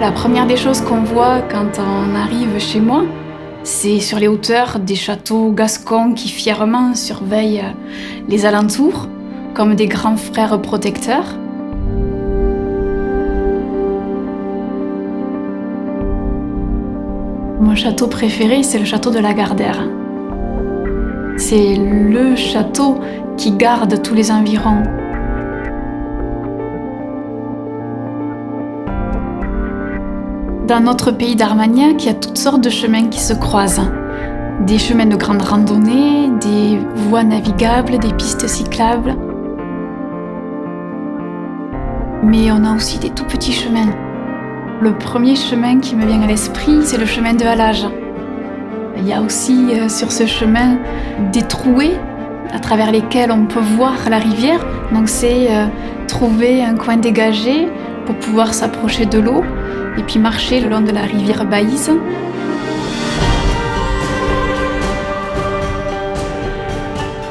La première des choses qu'on voit quand on arrive chez moi, c'est sur les hauteurs des châteaux gascons qui fièrement surveillent les alentours, comme des grands frères protecteurs. Mon château préféré, c'est le château de la Gardère. C'est le château qui garde tous les environs. Dans notre pays d'Armagnac, il y a toutes sortes de chemins qui se croisent. Des chemins de grande randonnée, des voies navigables, des pistes cyclables. Mais on a aussi des tout petits chemins. Le premier chemin qui me vient à l'esprit, c'est le chemin de halage. Il y a aussi sur ce chemin des trouées à travers lesquelles on peut voir la rivière. Donc c'est trouver un coin dégagé pour pouvoir s'approcher de l'eau et puis marcher le long de la rivière Baïse.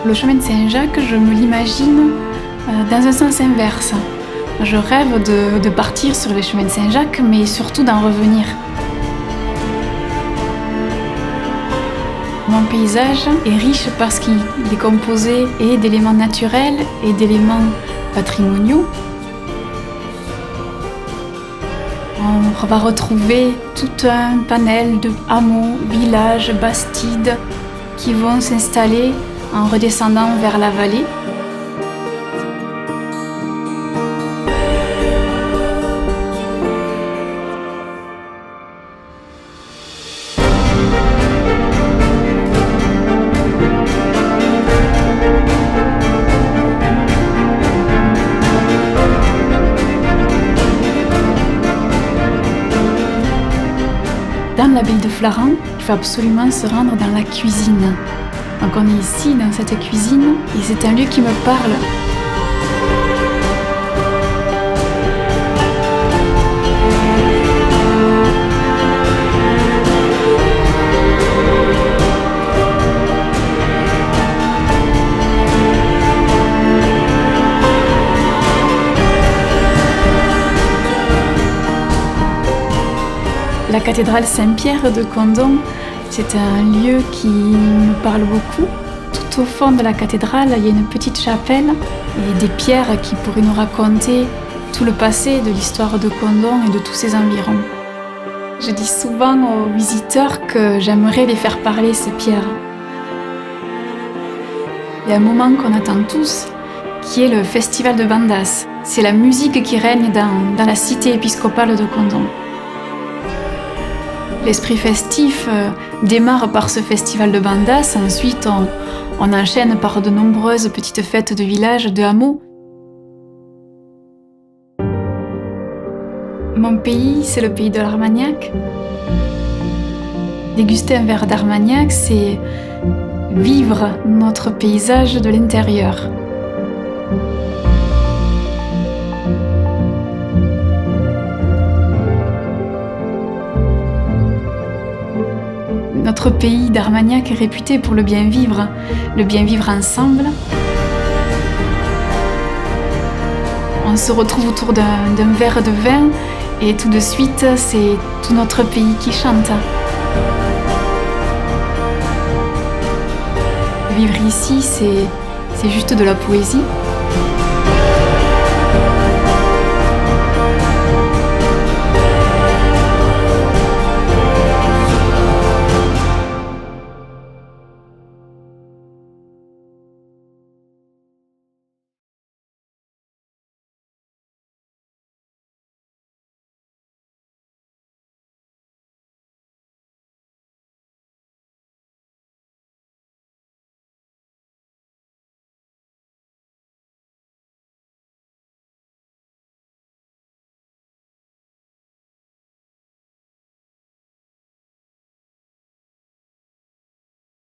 Le chemin de Saint-Jacques, je me l'imagine dans un sens inverse. Je rêve de partir sur les chemins de Saint-Jacques, mais surtout d'en revenir. Mon paysage est riche parce qu'il est composé et d'éléments naturels et d'éléments patrimoniaux. On va retrouver tout un panel de hameaux, villages, bastides qui vont s'installer en redescendant vers la vallée. Dans la ville de Flaran, il faut absolument se rendre dans la cuisine. Donc on est ici, dans cette cuisine, et c'est un lieu qui me parle. La cathédrale Saint-Pierre de Condom, c'est un lieu qui me parle beaucoup. Tout au fond de la cathédrale, il y a une petite chapelle et des pierres qui pourraient nous raconter tout le passé de l'histoire de Condom et de tous ses environs. Je dis souvent aux visiteurs que j'aimerais les faire parler ces pierres. Il y a un moment qu'on attend tous, qui est le festival de Bandas. C'est la musique qui règne dans la cité épiscopale de Condom. L'esprit festif démarre par ce festival de Bandas, ensuite on enchaîne par de nombreuses petites fêtes de village, de hameaux. Mon pays, c'est le pays de l'Armagnac. Déguster un verre d'Armagnac, c'est vivre notre paysage de l'intérieur. Notre pays d'Armagnac est réputé pour le bien vivre ensemble. On se retrouve autour d'un verre de vin et tout de suite, c'est tout notre pays qui chante. Vivre ici, c'est juste de la poésie.